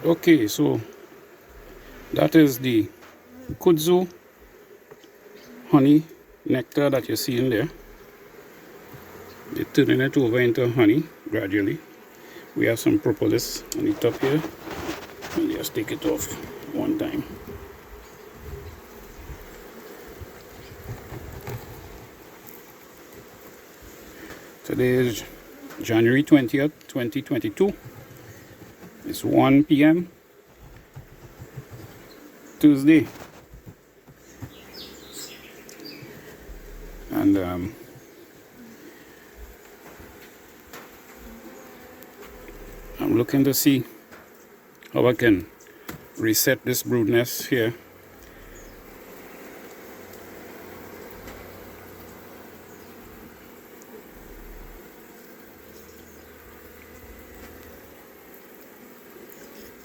Okay, so that is the kudzu honey nectar that you see in there. They're turning it over into honey gradually. We have some propolis on the top here. I'll just take it off one time. Today is January 20th, 2022. It's 1 p.m. Tuesday. And I'm looking to see how I can reset this brood nest here.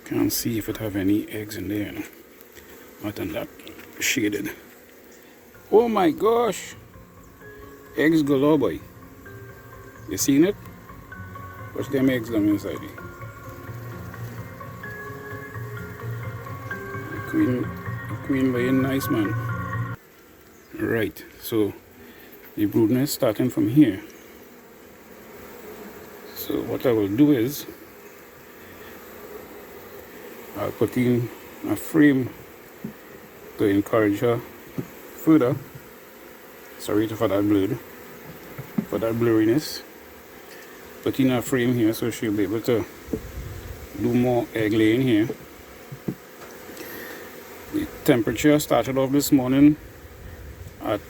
Can't see if it have any eggs in there. Not than that shaded. Oh my gosh! Eggs galore, boy. You seen it? Watch them eggs down inside it. The queen laying nice, man. Right, so the brood nest starting from here. So what I will do is I'll put in a frame to encourage her further. Sorry for that blurriness. Put in a frame here so she'll be able to do more egg laying here. The temperature started off this morning at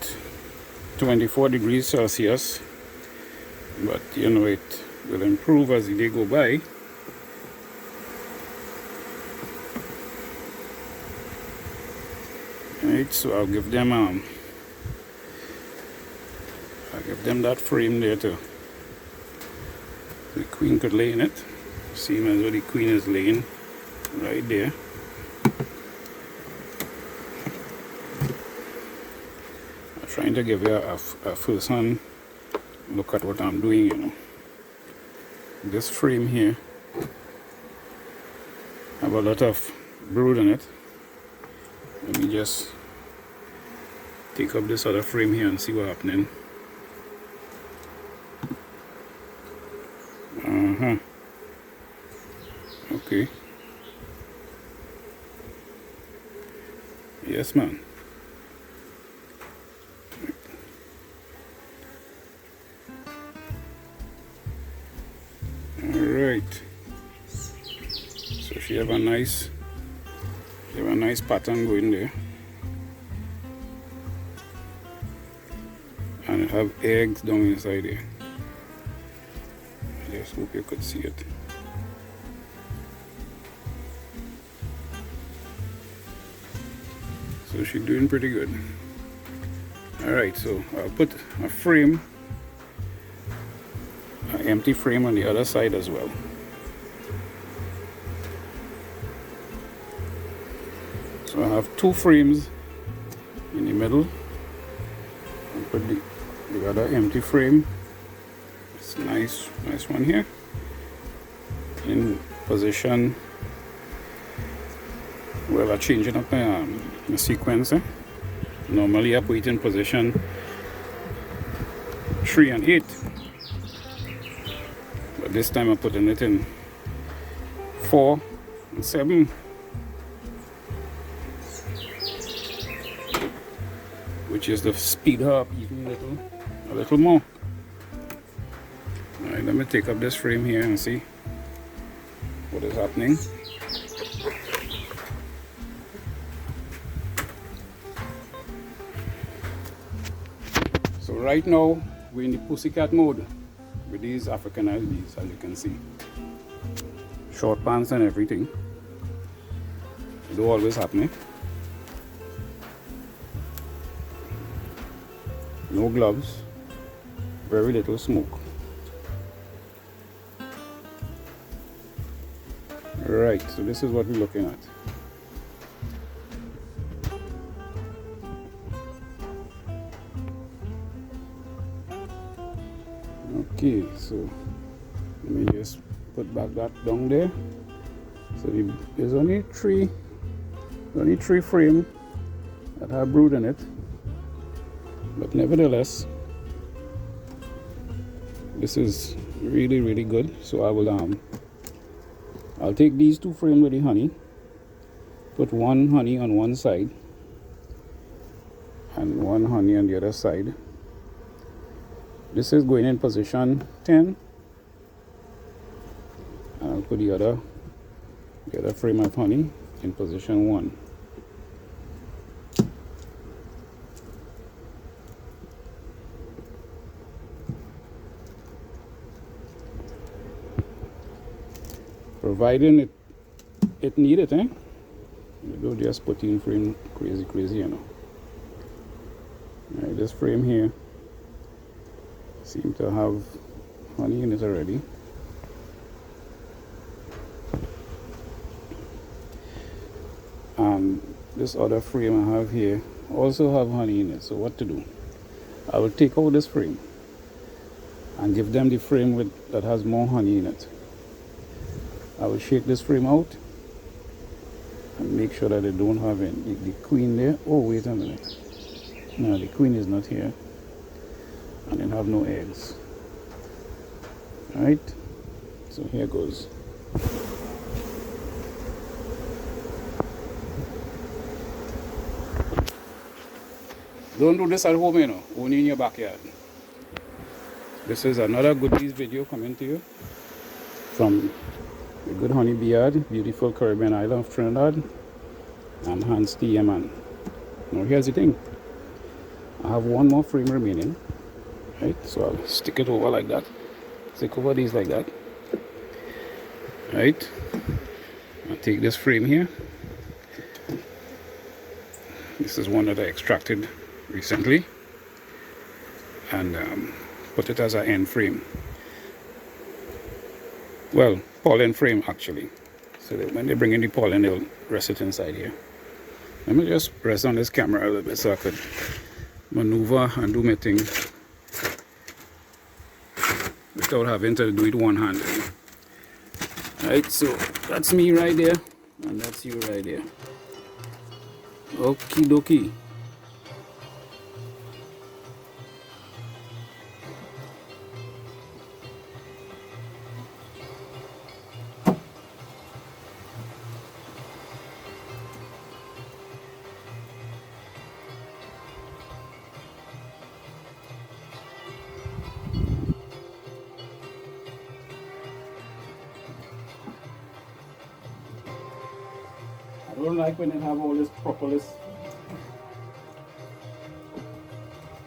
24 degrees Celsius, but you know it will improve as the day go by. Right, so I'll give them that frame there to the queen could lay in it. Same as what the queen is laying right there. I'm trying to give you a first hand look at what I'm doing, you know. This frame here have a lot of brood in it. Let me just take up this other frame here and see what's happening. Okay. Yes, man. Alright. So she have a nice pattern going there. And it have eggs down inside there. I just hope you could see it. So she's doing pretty good. Alright, so I'll put a frame, an empty frame on the other side as well. So I have two frames in the middle. I'll put the other empty frame. It's nice one here. In position. Well, I'm changing up my sequence. Normally I put it in position 3 and 8. But this time I'm putting it in 4 and 7. Which is to speed her up even a little more. Alright, let me take up this frame here and see what is happening. So right now we're in the pussycat mode with these Africanized bees, as you can see. Short pants and everything. It don't always happen. No gloves, very little smoke. Right, so this is what we're looking at. Okay, so let me just put back that down there. So there's only three frame that have brood in it, but nevertheless, this is really good. So I'll take these 2 frames with the honey, put 1 honey on one side and 1 honey on the other side. This is going in position 10, and I'll put the other frame of honey in position 1. Providing it need it, You don't just put in frame crazy, you know. Right, this frame here seems to have honey in it already. And this other frame I have here also have honey in it. So what to do? I will take out this frame and give them the frame that has more honey in it. I will shake this frame out and make sure that they don't have the queen there. Oh, wait a minute. No, the queen is not here. And they have no eggs. Alright, so here goes. Don't do this at home, you know, only in your backyard. This is another goodies video coming to you from the Good Honey Bee Yard, beautiful Caribbean island of Trinidad. I'm H.T.Y. man. Now here's the thing. I have 1 more frame remaining. Right, so I'll stick it over like that. Stick over these like that. Right. I'll take this frame here. This is one that I extracted recently, and put it as an end frame. Well, pollen frame actually. So that when they bring in the pollen, they'll rest it inside here. Let me just press on this camera a little bit so I could maneuver and do my thing without having to do it one hand. Right, so that's me right there, and that's you right there. Okie dokie. I don't like when they have all this propolis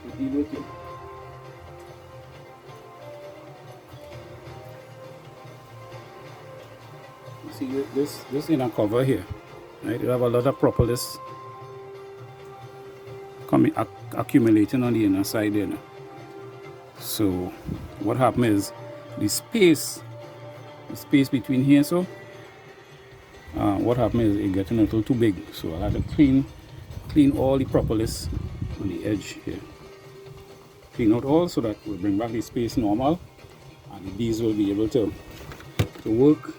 to deal with you. You see this inner cover here, right? You have a lot of propolis accumulating on the inner side there now. So what happens is the space between here, so what happens is it gets a little too big, so I'll have to clean all the propolis on the edge here. Clean out all so that we'll bring back the space normal, and the bees will be able to work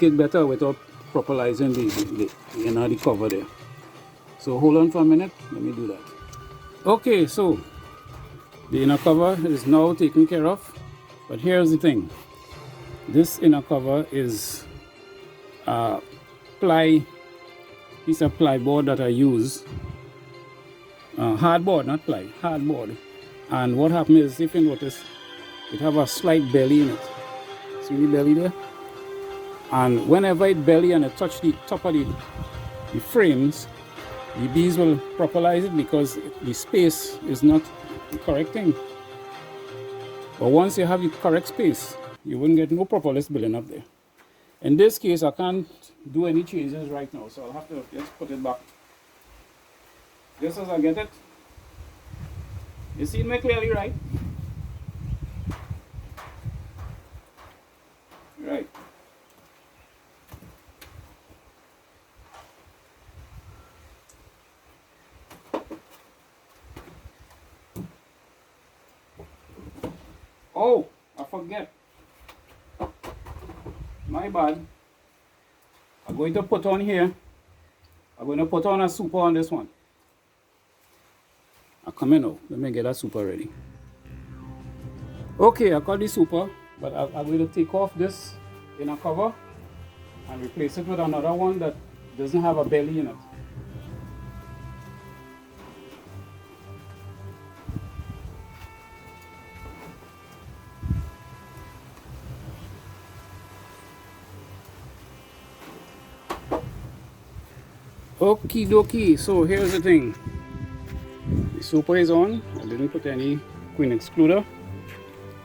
it better without propolizing the inner the cover there. So hold on for a minute, let me do that. Okay, so the inner cover is now taken care of, but here's the thing. This inner cover is piece of plyboard that I use, hardboard, not ply, hardboard. And what happens is, if you notice, it have a slight belly in it. See the belly there? And whenever it belly and it touch the top of the frames, the bees will propolize it because the space is not the correct thing. But once you have the correct space, you wouldn't get no propolis building up there. In this case, I can't do any changes right now, so I'll have to just put it back. Just as I get it. You see me clearly, right? Right. Oh, I forget. My bad. I'm going to put on here, I'm going to put on a super on this one. I come in now. Let me get that super ready. Okay, I got the super, but I'm going to take off this inner cover and replace it with another one that doesn't have a belly in it. Okie dokie, so here's the thing. The super is on. I didn't put any queen excluder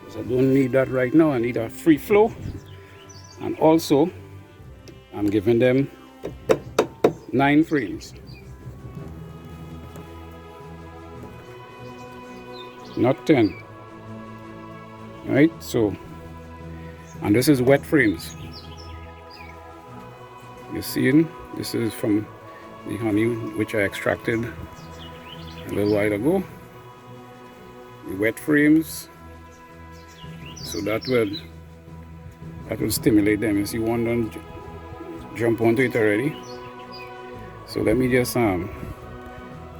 because I don't need that right now. I need a free flow. And also, I'm giving them 9 frames. Not 10. Right? So, and this is wet frames. You're seeing, this is from the honey which I extracted a little while ago. The wet frames. So that will stimulate them. You see one don't jump onto it already. So let me just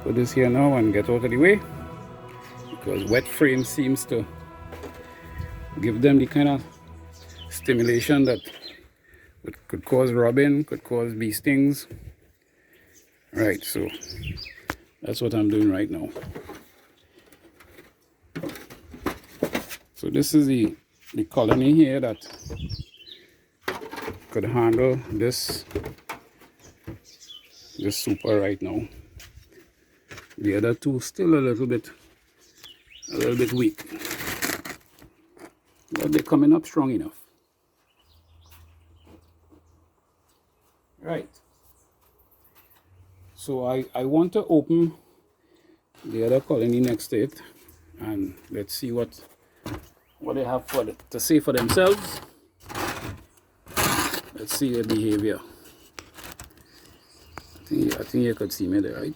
put this here now and get out of the way, because wet frame seems to give them the kind of stimulation that could cause rubbing, could cause bee stings. Right, so that's what I'm doing right now. So this is the colony here that could handle this super right now. The other two still a little bit weak, but they're coming up strong enough. Right. So I want to open the other colony next to it, and let's see what they have to say for themselves. Let's see their behavior. I think you could see me there, right?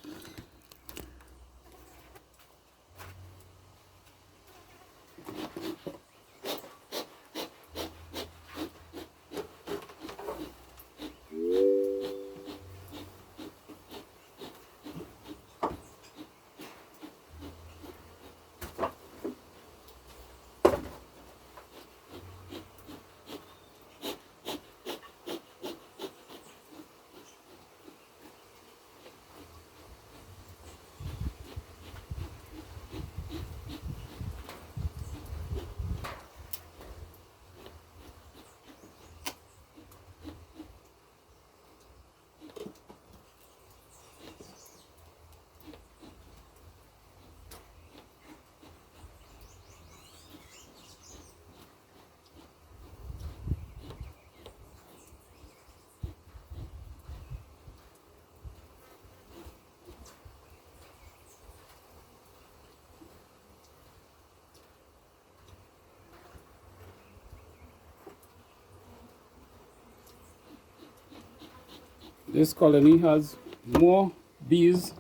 This colony has more bees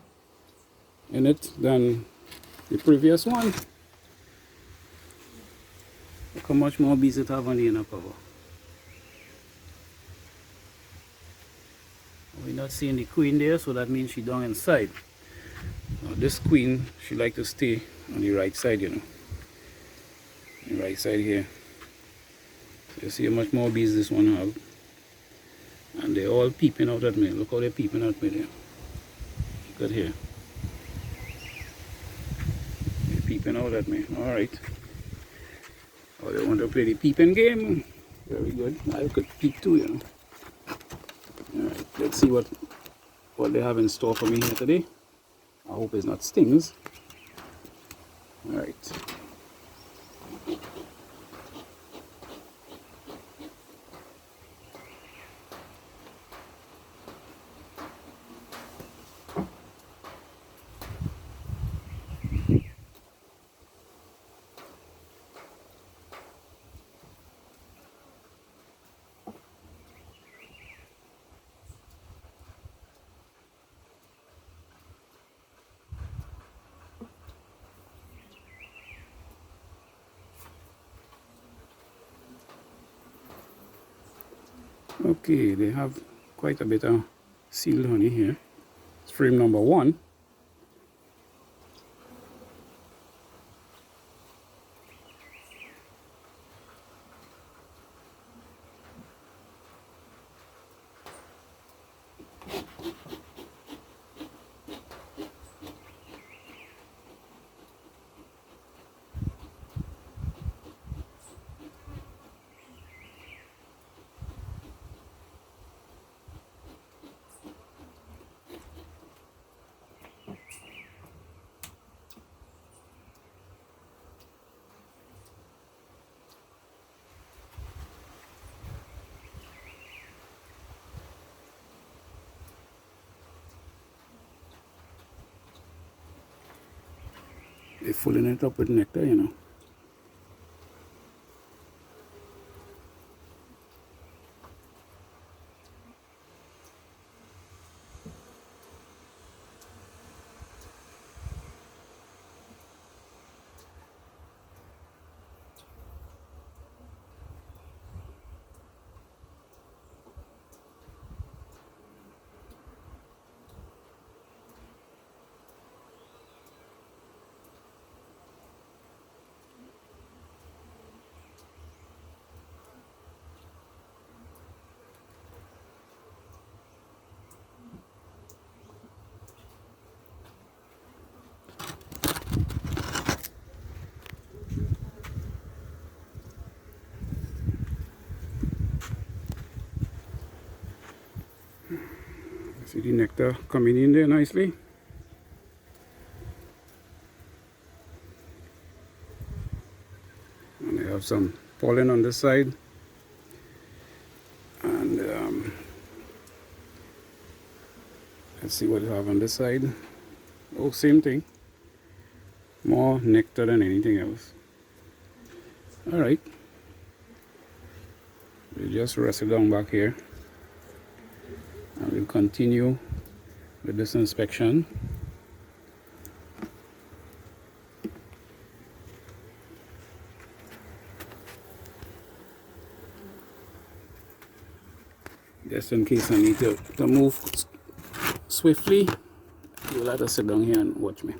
in it than the previous one. Look how much more bees it have on the inner cover. We're not seeing the queen there, so that means she's down inside. Now this queen, she like to stay on the right side, you know. The right side here. So you see how much more bees this one have. And they're all peeping out at me. Look how they're peeping at me there. Look at here. They're peeping out at me. Alright. Oh, they want to play the peeping game. Very good. I could peep too, you know. Alright, let's see what they have in store for me here today. I hope it's not stings. Alright. Okay, they have quite a bit of sealed honey here. It's frame number 1. They're filling it up with nectar, you know. See the nectar coming in there nicely. And they have some pollen on this side. And let's see what they have on this side. Oh, same thing. More nectar than anything else. Alright. We'll just rest it down back here. And we'll continue with this inspection. Just in case I need to move swiftly, you'll have to sit down here and watch me.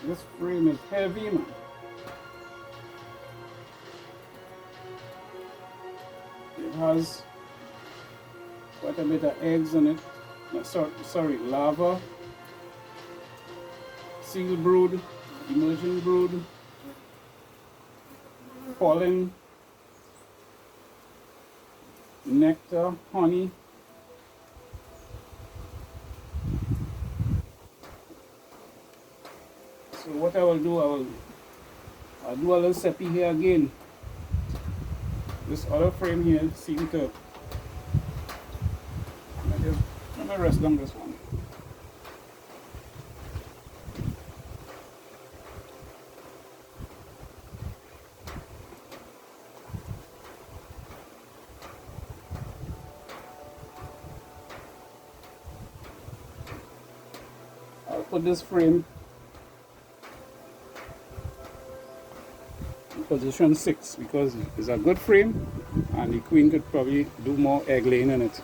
This frame is heavy, man. It has quite a bit of eggs in it. No, sorry, larva, seal brood, emerging brood, pollen, nectar, honey. So what I will do, I'll do a little seppi here again. This other frame here seems to, let me rest on this one. I'll put this frame in position 6 because it's a good frame and the queen could probably do more egg laying in it.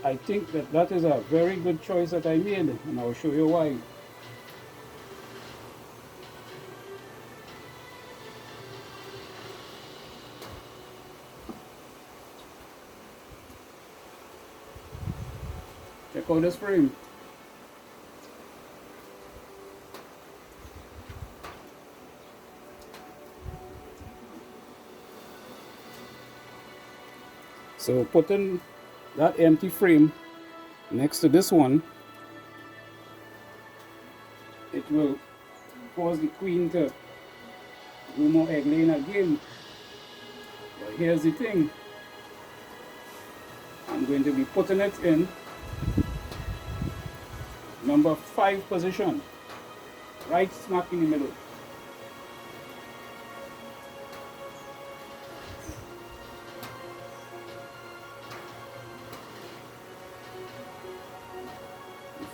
I think that is a very good choice that I made, and I'll show you why. Check out this frame. So putting that empty frame next to this one, it will cause the queen to do more egg laying again. But here's the thing, I'm going to be putting it in number 5 position, right smack in the middle.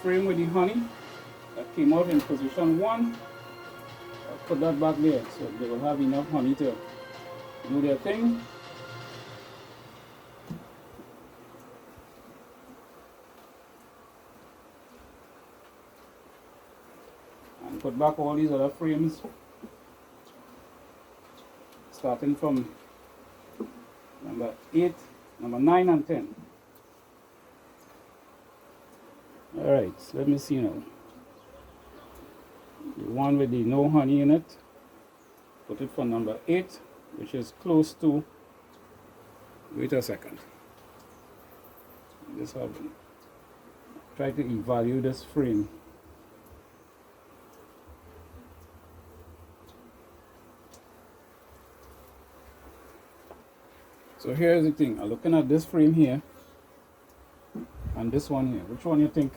Frame with the honey that came out in position 1, I'll put that back there so they will have enough honey to do their thing. And put back all these other frames starting from number 8, number 9 and 10. Alright, let me see now. The one with the no honey in it, put it for number 8, which is close to, wait a second. Just have try to evaluate this frame. So here's the thing, I'm looking at this frame here and this one here. Which one you think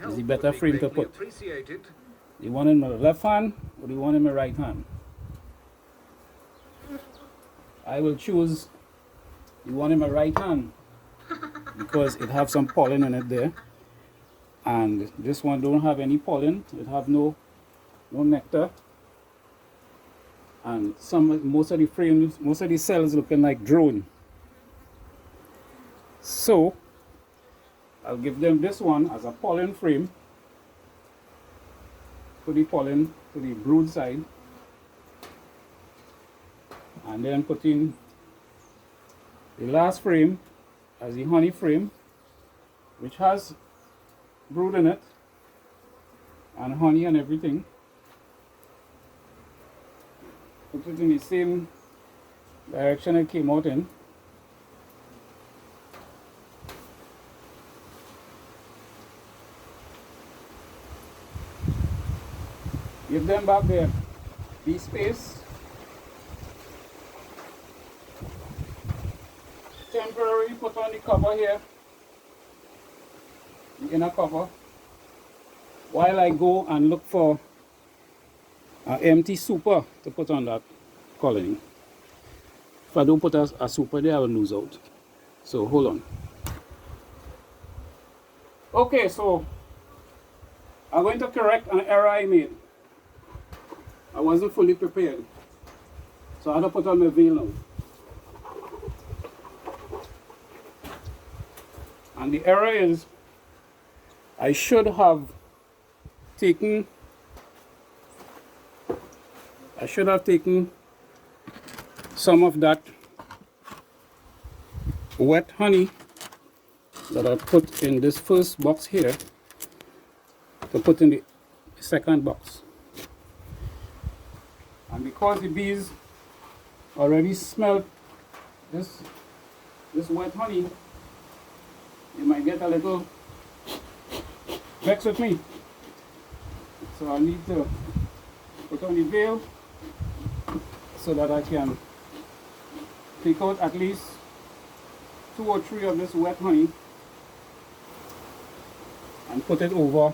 is the better frame to put? The one in my left hand or the one in my right hand? I will choose the one in my right hand because it have some pollen in it there, and this one don't have any pollen. It have no nectar, and most of the frames, most of the cells looking like drone. So I'll give them this one as a pollen frame. Put the pollen to the brood side, and then put in the last frame as the honey frame, which has brood in it and honey and everything. Put it in the same direction it came out in. Give them back their bee space. Temporarily put on the cover here, the inner cover, while I go and look for an empty super to put on that colony. If I don't put a super there, I will lose out. So hold on. Okay, so I'm going to correct an error I made. I wasn't fully prepared. So I had to put on my veil now. And the error is I should have taken some of that wet honey that I put in this first box here to put in the second box. And because the bees already smell this wet honey, you might get a little vexed with me. So I need to put on the veil so that I can take out at least 2 or 3 of this wet honey and put it over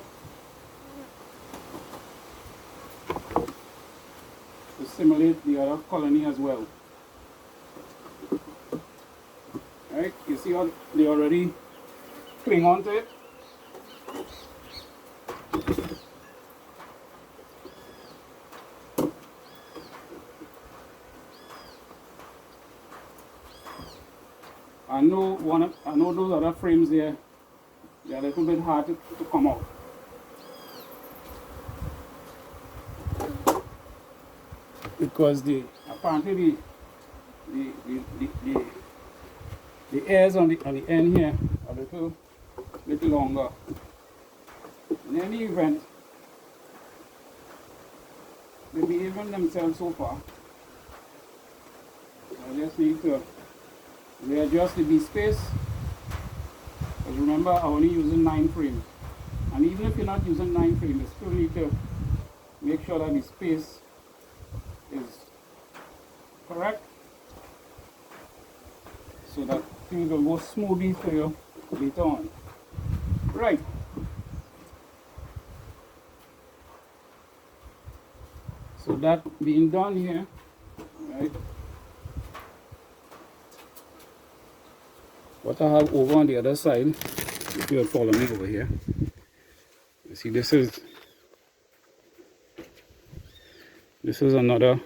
to simulate the other colony as well. Alright, you see how they already cling onto it? I know those other frames there, they're a little bit hard to come out. Because apparently the airs on the end here are a little bit longer. In any event, they're behaving themselves so far. I just need to readjust the bee space. Because remember, I'm only using 9 frames. And even if you're not using 9 frames, you still need to make sure that the space is correct, so that things will go smoothly for you later on. Right. So that being done here, right, what I have over on the other side, if you'll follow me over here, you see this is another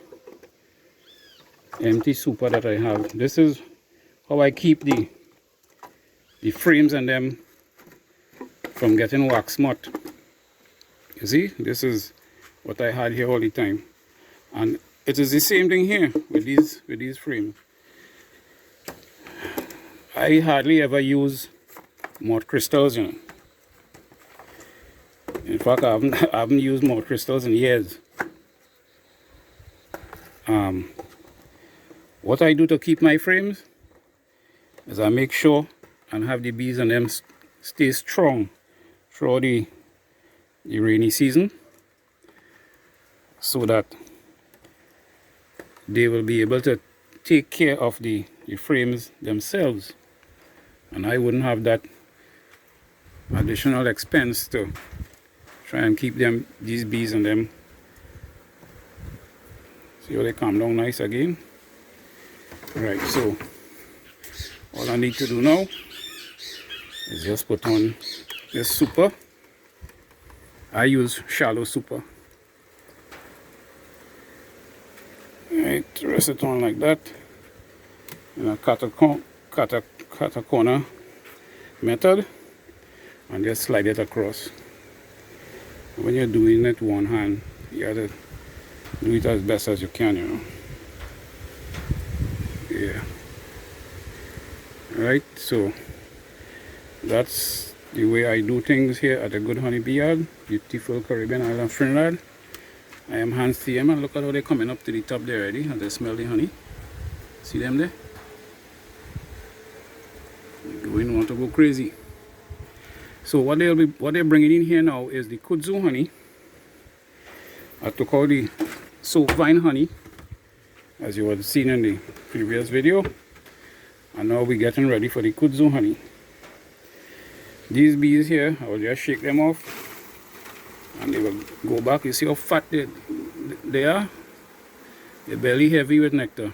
empty super that I have. This is how I keep the frames and them from getting wax moth. You see, this is what I had here all the time, and it is the same thing here with these frames. I hardly ever use moth crystals, you know. In fact, I haven't used moth crystals in years. What I do to keep my frames is I make sure and have the bees and them stay strong throughout the rainy season, so that they will be able to take care of the frames themselves, and I wouldn't have that additional expense to try and keep these bees and them. See how they calm down nice again. Right, so all I need to do now is just put on this super. I use shallow super. Right, rest it on like that in a cut a corner method, and just slide it across. When you're doing it one hand, you have to do it as best as you can, you know. Yeah. Right, so that's the way I do things here at the Good Honey Bee Yard, beautiful Caribbean island Trinidad. I am H.T.Y, and look at how they're coming up to the top there already, and they smell the honey. See them there? They're going want to go crazy. So what they're bringing in here now is the kudzu honey. I took out the soap vine honey, as you had seen in the previous video, and now we're getting ready for the kudzu honey. These bees here, I will just shake them off and they will go back. You see how fat they are? They're barely heavy with nectar.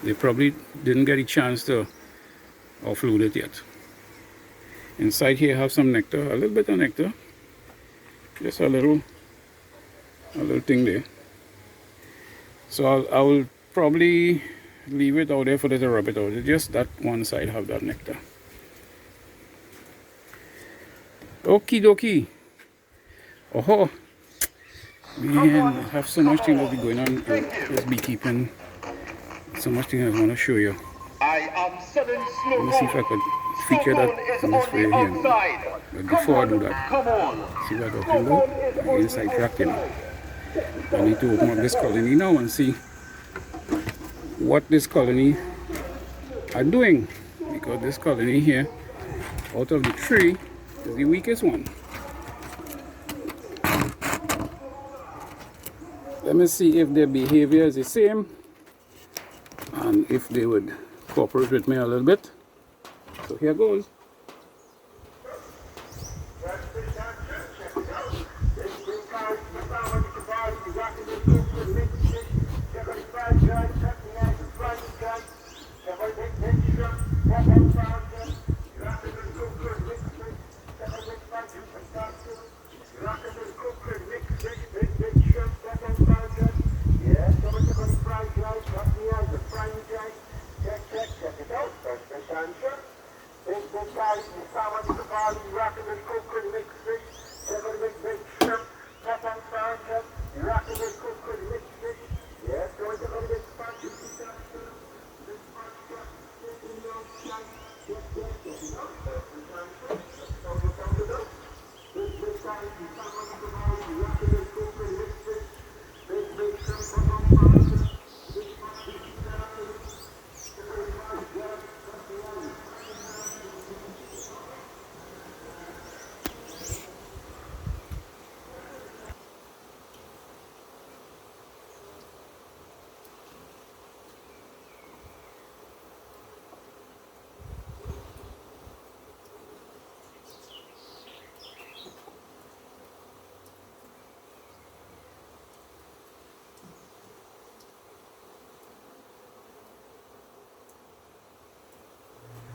They probably didn't get a chance to offload it yet. Inside here I have some nectar, a little bit of nectar. Just a little thing there. So I will probably leave it out there for them to rub it out. Just that one side have that nectar. Okie dokie. Oh man, I have so much things that be going on with beekeeping. So much things I want to show you. Let me see if I could feature that in this video here. But before I do that, see what I'm talking about? I'm inside track, you know. I need to open up this colony now and see what this colony are doing, because this colony here, out of the three, is the weakest one. Let me see if their behavior is the same and if they would cooperate with me a little bit. So here goes.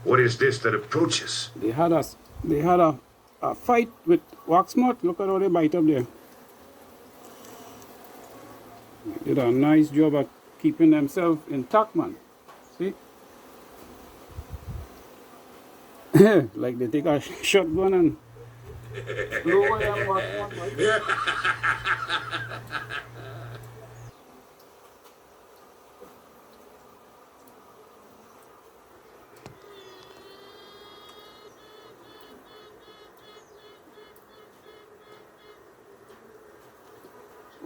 What is this that approaches? They had a fight with waxmoth. Look at how they bite up there. They did a nice job at keeping themselves intact, man. See? Like they take a shotgun and blow away them waxmoth.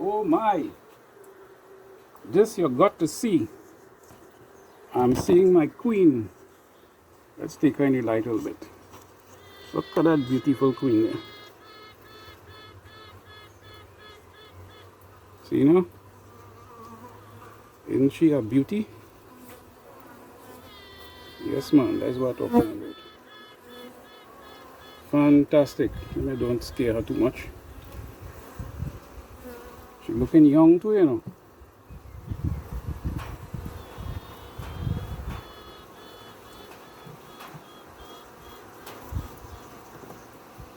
Oh my, this you got to see. I'm seeing my queen. Let's take her in the light a little bit. Look at that beautiful queen there. See now? Isn't she a beauty? Yes man, that's what I'm talking about. Fantastic. And I don't scare her too much. She's looking young too, you know.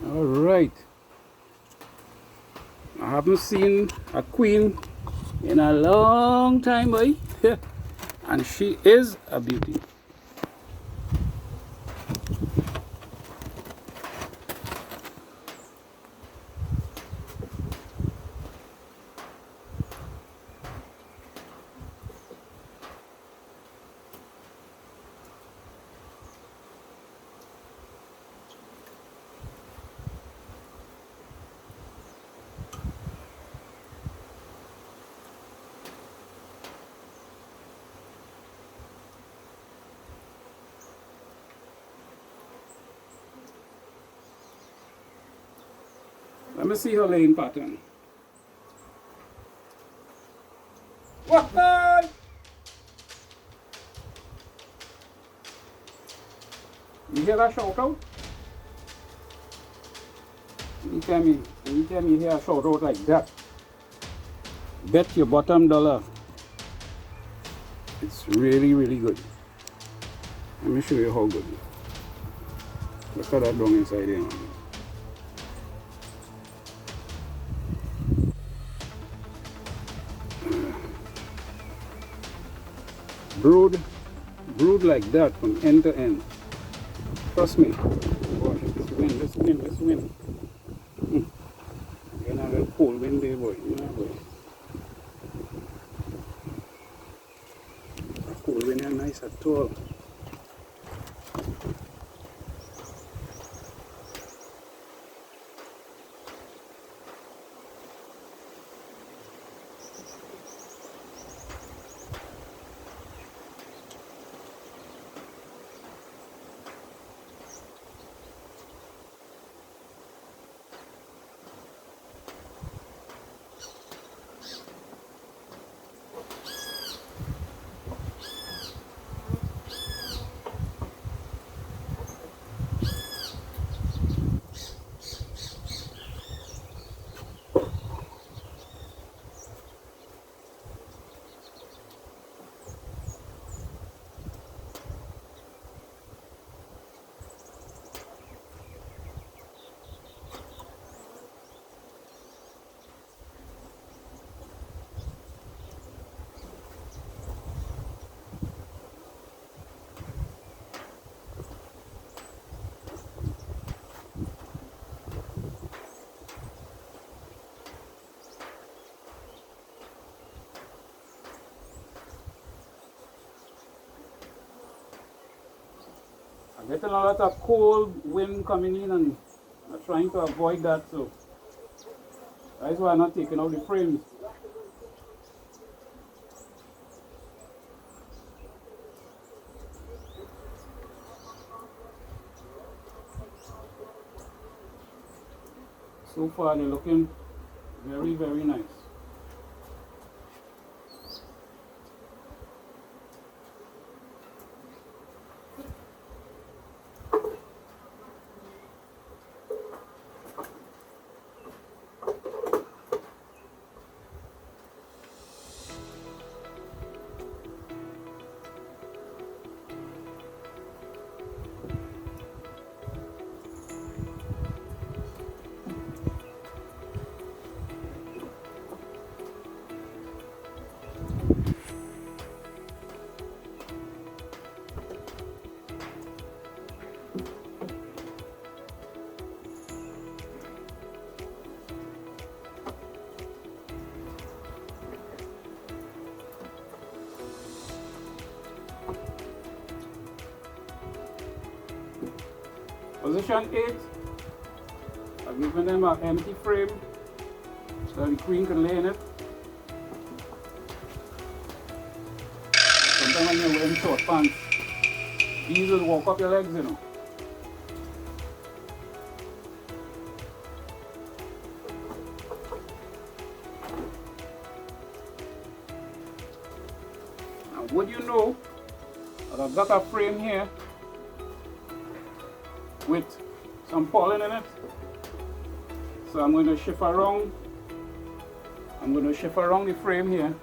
All right. I haven't seen a queen in a long time, boy. And she is a beauty. Let me see her laying pattern. What? You hear that shout out? Anytime you hear a shout out like that, bet your bottom dollar It's really, really good. Let me show you how good. Look at that down inside here. Brewed like that from end to end. Trust me. Boy, this wind. You know, a cold wind there, boy. You know, boy. A cold wind is nice at all. I'm getting a lot of cold wind coming in and I'm trying to avoid that, so that's why I'm not taking out the frames. So far they're looking very, very nice. Position 8, I've given them an empty frame so the queen can lay in it. Sometimes when you're wearing short pants, these will walk up your legs, you know. Now would you know that I've got a frame here with some pollen in it. So I'm going to shift around. I'm going to shift around the frame here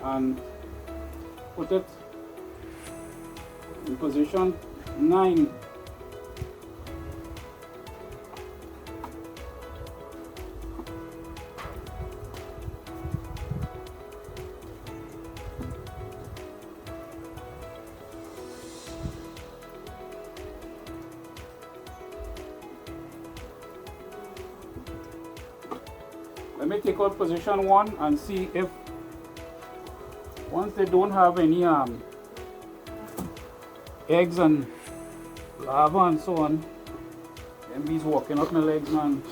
and put it in position 9. Let me take out position 1 and see if once they don't have any eggs and larvae and so on, then bees walking up my legs, man.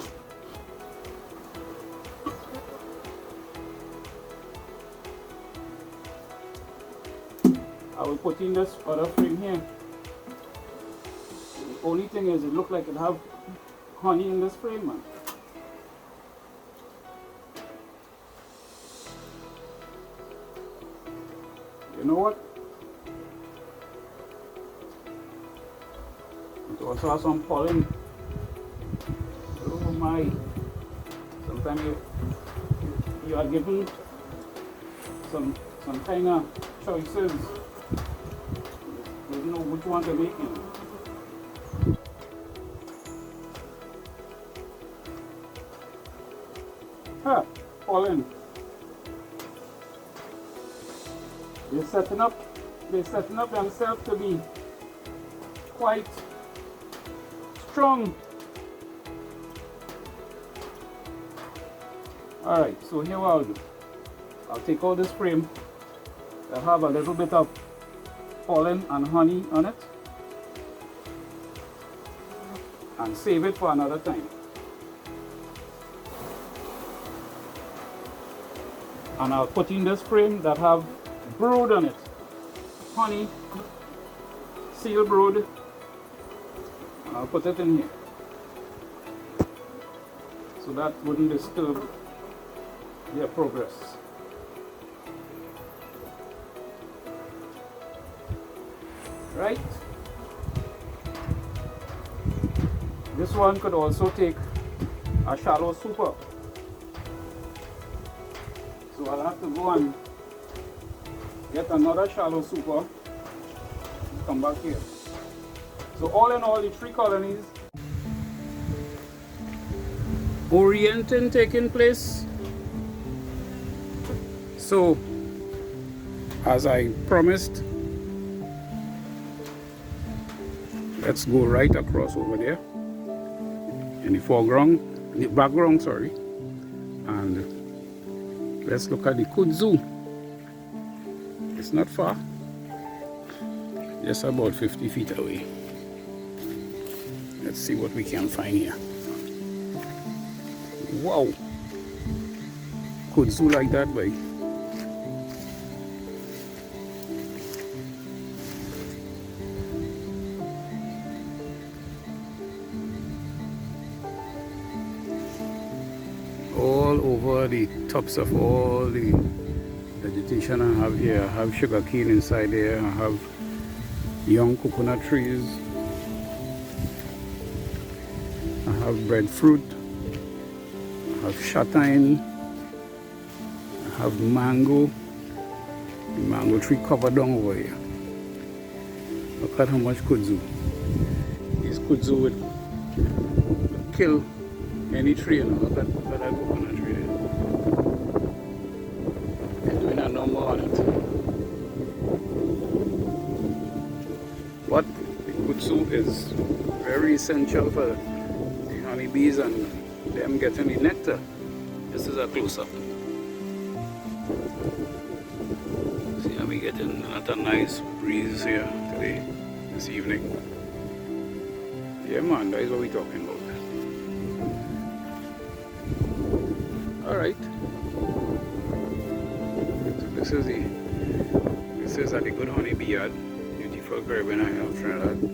I will put in this other frame here. The only thing is it looks like it have honey in this frame, man. You know what? It also has some pollen. Oh my. Sometimes you are given some some kind of choices. Doesn't know which one to make. Huh, pollen. They're setting up themselves to be quite strong. Alright, so here what I'll do. I'll take out this frame that have a little bit of pollen and honey on it and save it for another time. And I'll put in this frame that have brood on it. Honey, seal brood. And I'll put it in here. So that wouldn't disturb their progress. Right? This one could also take a shallow super. So I'll have to go and get another shallow super and come back here. So all in all, the 3 colonies, orienting taking place. So as I promised, let's go right across over there in the foreground, in the background, sorry, and let's look at the kudzu. It's not far, just about 50 feet away. Let's see what we can find here. Wow, kudzu like that, boy. All over the tops of all the vegetation I have here. I have sugar cane inside there. I have young coconut trees. I have breadfruit. I have châtaigne. I have mango. The mango tree covered down over here. Look at how much kudzu. These kudzu would kill any tree, you know. Look at that coconut tree there. They're doing a number on it. But the kudzu is very essential for the honeybees and them getting the nectar. This is a close-up. See how we getting a nice breeze here today, this evening. Yeah man, that is what we're talking about. Alright, so this is at the Good Honeybee Yard, beautiful Caribbean Island, Trinidad.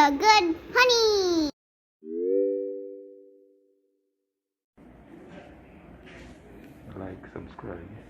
the good honey. Like, subscribe.